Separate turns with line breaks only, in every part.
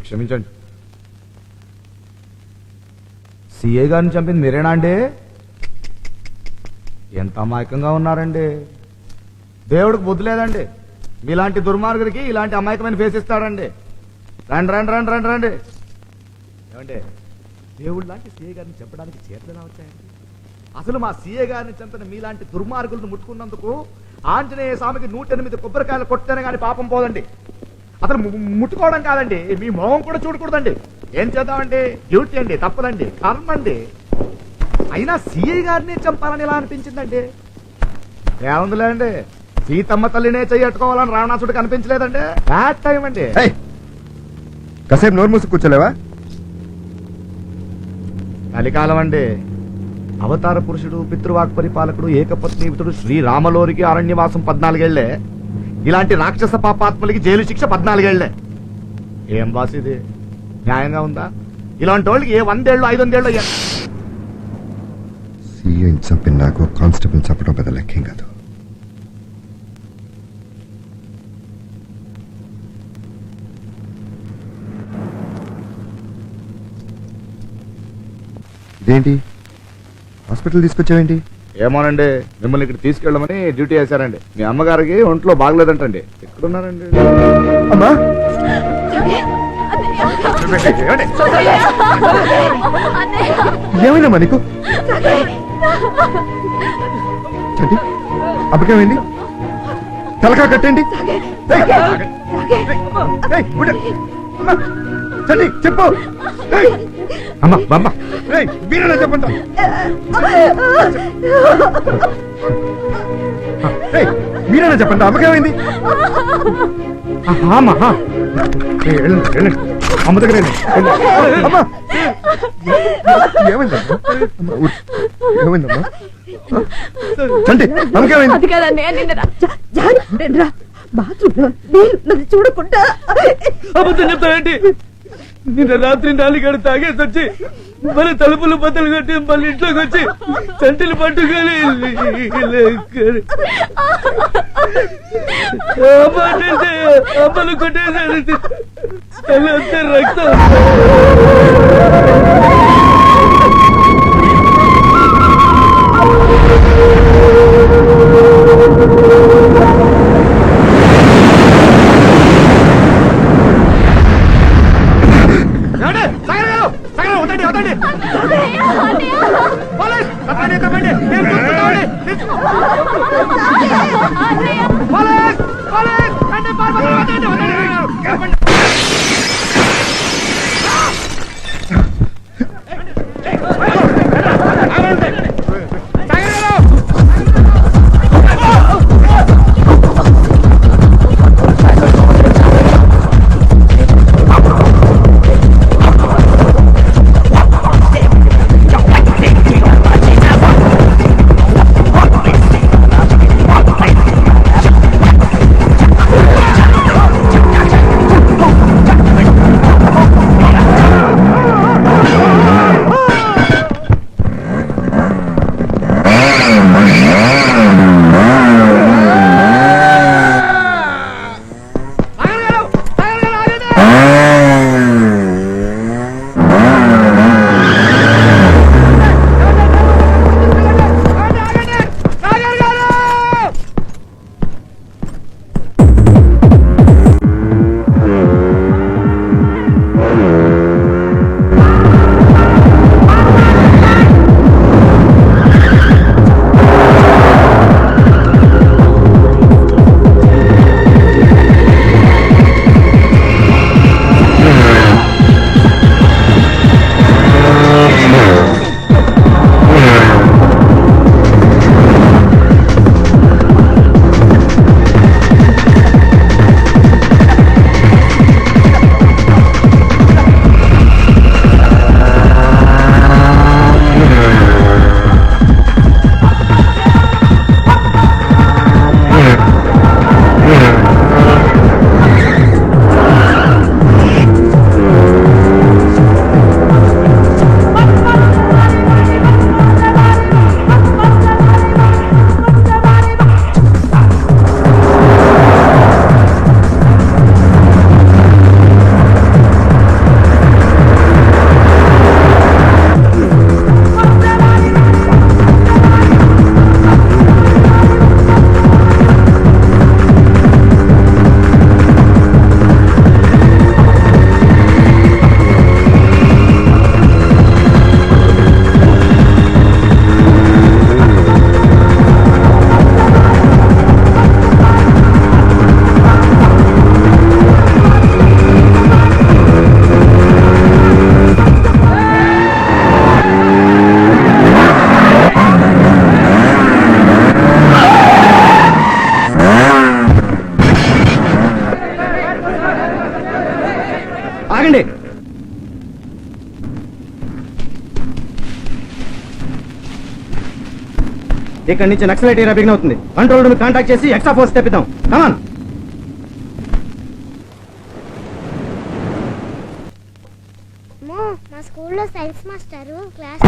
క్షమించండి. సిఐ గారిని చంపింది మీరేనా అండి? ఎంత అమాయకంగా ఉన్నారండి. దేవుడికి బుద్ధి లేదండి. మీలాంటి దుర్మార్గుడికి ఇలాంటి అమాయకమైన ఫేస్ ఇస్తాడండి. రండి రండి రండి రండి రండి. ఏమంటే దేవుడు లాంటి సిఐ గారిని చంపడానికి చేతులు ఎలా వచ్చాయండి? అసలు మా సిఐ గారిని చంపిన మీలాంటి దుర్మార్గులను ముట్టుకున్నందుకు ఆంజనేయ స్వామికి 108 కొబ్బరికాయలు కొట్టానే కానీ పాపం పోదండి. అసలు ముట్టుకోవడం కాదండి, మీ మొహం కూడా చూడకూడదండి. ఏం చేద్దామండి? డ్యూటీ అండి, తప్పదండి, కర్మ అండి. అయినా సిఐ గారిని చంపాలని ఎలా అనిపించిందండి? ఏముందిలేండి, సీతమ్మ తల్లినే చెయ్యట్టుకోవాలని రావణాసుడికి అనిపించలేదండి. బ్యాడ్ టైం అండి.
కాసేపు నోరు మూసి కూర్చోలేవా?
కలికాలం అండి. అవతార పురుషుడు, పితృవాక్ పరిపాలకుడు, ఏకపత్నీవితుడు శ్రీరామలోరికి అరణ్యవాసం 14 ఏళ్లే. ఇలాంటి రాక్షస పాపాత్మలకి జైలు శిక్ష 14 ఏళ్లే. ఏం బాస్ ఇది? న్యాయంగా ఉందా? ఇలాంటి వాళ్ళకి ఏ 100 ఏళ్ళు 500 ఏళ్ళు
సీఐని చంపిన నాకు కానిస్టేబుల్ చంపడం పెద్ద లెక్కేం కాదు. ఇదేంటి హాస్పిటల్ తీసుకొచ్చావేంటి?
ఏమోనండి, మిమ్మల్ని ఇక్కడ తీసుకెళ్ళమని డ్యూటీ వేశారండి. మీ అమ్మగారికి ఒంట్లో బాగలేదంటండి. ఎక్కడున్నారండి?
అమ్మా ఏమైందమ్మా నీకు? చంటి అప్పకేమైంది? తలకా కట్టండి. చంటి చెప్పు. అమ్మా బామ్మ వీరన్నా చెప్పండి. మీరేనా చెప్పండి, అమ్మకేమైంది? అమ్మ దగ్గర ఏమైందమ్మా? ఏమైందమ్మా? చంటి అమ్మకేమైంది?
బాత్రూమ్ చూడకుండా
అబద్ధం చెప్తావేంటి? నిన్న రాత్రి 4 గంటలు తాగేసి వచ్చి మళ్ళీ తలుపులు బద్దలు కట్టి మళ్ళీ ఇంట్లోకి వచ్చి చంటిని పట్టుకొని అమ్మలు కొట్టేసి రక్తం.
వదండి వదండి. ఆగండి. ఇక్కడి నుంచి నక్సలైట్ ఏరియా బిగిన్ అవుతుంది. కంట్రోల్ రూమ్ కాంటాక్ట్ చేసి ఎక్స్ట్రా ఫోర్స్ తెప్పిద్దాం. కమాన్.
మా స్కూల్లో సైన్స్ మాస్టరు క్లాస్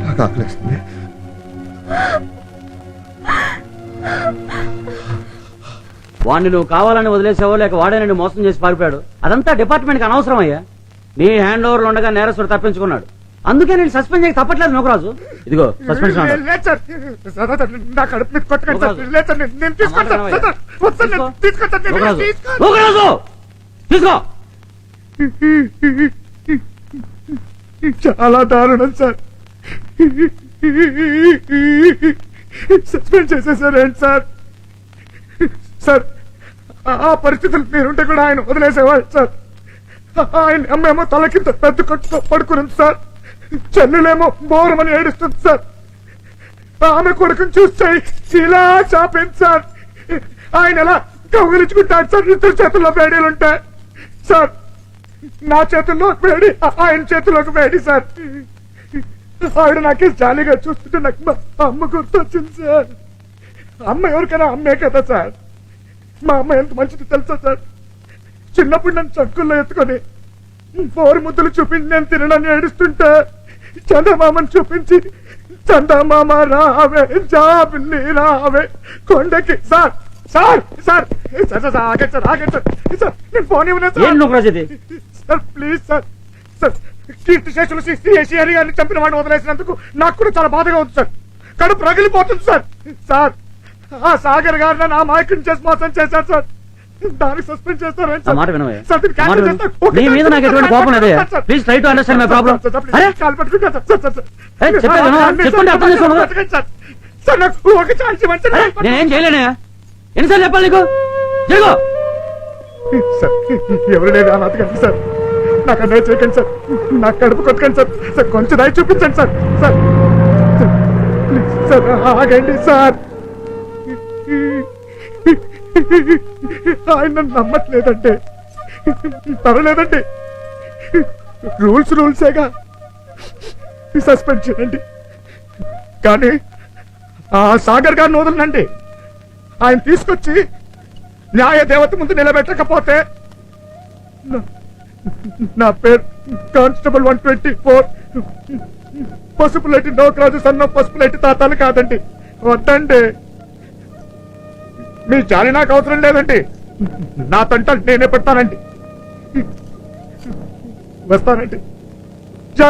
నాకు ఆకలిస్తుంది.
వాడిని నువ్వు కావాలని వదిలేసావో లేక వాడే నిన్ను మోసం చేసి పారిపోయాడు, అదంతా డిపార్ట్మెంట్కి అనవసరం అయ్యా. నీ హ్యాండ్ ఓవర్లు ఉండగా నేరస్తుడు తప్పించుకున్నాడు. అందుకే నేను సస్పెండ్ చేయక తప్పట్లేదు నోకరాజు. ఇదిగో సస్పెన్షన్ ఆర్డర్. నోకరాజు తీసుకో.
చాలా దారుణం సార్. సస్పెండ్ చేసేసారేంటి సార్? సార్ ఆ పరిస్థితులు మీరుంటే కూడా ఆయన వదిలేసేవాళ్ళు సార్. ఆయన అమ్మేమో తలకింత పెద్ద కట్టుతో పడుకుని సార్. చెల్లులేమో బోరమని ఏడుస్తుంది సార్. ఆమె కొడుకుని చూస్తే ఇలా చాపింది సార్. ఆయన ఎలా కౌగిలించుకుంటాడు సార్? ఇద్దరు చేతుల్లో వేడీలుంటాయి సార్. నా చేతుల్లో వేడి, ఆయన చేతుల్లోకి వేడి సార్. ఆవిడ నాకే జాలీగా చూస్తుంటే నాకు మా అమ్మ గుర్తొచ్చింది సార్. అమ్మ ఎవరికైనా అమ్మే కదా సార్. మా అమ్మ ఎంత మంచిది తెలుసా సార్? చిన్నప్పుడు నన్ను చక్కుల్లో ఎత్తుకొని బోరు ముద్దలు చూపించి నేను తినడానికి ఏడుస్తుంటే చందమామని చూపించి చందమామ రావే జాబిల్లి రావే కొండకి sir sir sir sir sir ఆగండి సార్ ఆగండి సార్ సార్ నేను ఫోన్ ఇవ్వలేదు
ఏం
సార్
నోకరాజు ఇది
సార్ ప్లీజ్ సార్ సార్ కీర్తి శేషులు శ్రీ గారిని చంపిన వాడిని వదిలేసినందుకు నాకు కూడా చాలా బాధగా ఉంది సార్ కడుపు రగిలిపోతుంది సార్ సార్ ఆ సాగర్ గారు నన్ను ఆ మాయకుని చేసి మోసం చేశారు సార్ దానికి సస్పెండ్ చేస్తారని
నా మాట వినవయ్యా.
సార్ దీన్ని
నా మాట
cancel
విను.
చేస్తారు.
నీ మీద నాకు ఎటువంటి కోపం లేదయ్యా.
Sir,
please try to understand my problem.
Sir, sir,
అరే
కాలు పట్టుకుంటా సార్, సార్, సార్, సార్.
ఏయ్, చెప్పేది విను.
సార్,
చెప్పుకుంటే అర్థం చేసుకోను.
బతకండి సార్. సార్ నాకు ఒక ఛాన్స్ ఇవ్వండి సార్.
అరే, నేనేం చేయలేనయ్యా. ఎన్నిసార్లు చెప్పాలి నీకు? జరుగు.
సార్ ఎవరు లేదు అనాథకండి సార్ నాకు అన్నయ్య చేయకండి సార్ నాకు కడుపు కొట్టకండి సార్ సార్ కొంచెం దయ చూపించండి sir sir sir, please sir ఆగండి సార్ ఆయన నన్ను నమ్మట్లేదంటే పర్వాలేదండి రూల్సేగా సస్పెండ్ చేయండి కానీ ఆ సాగర్ గారిని వదలనండి ఆయన తీసుకొచ్చి న్యాయ దేవత ముందు నిలబెట్టకపోతే నా పేరు కానిస్టేబుల్ 124 పసుపులేటి నోకరాజు సన్న పసుపులేటి తాతాలు కాదండి వద్దండి మీ జాలి నాకు అవసరం లేదండి నా తంట నేనే పెడతానండి వస్తానండి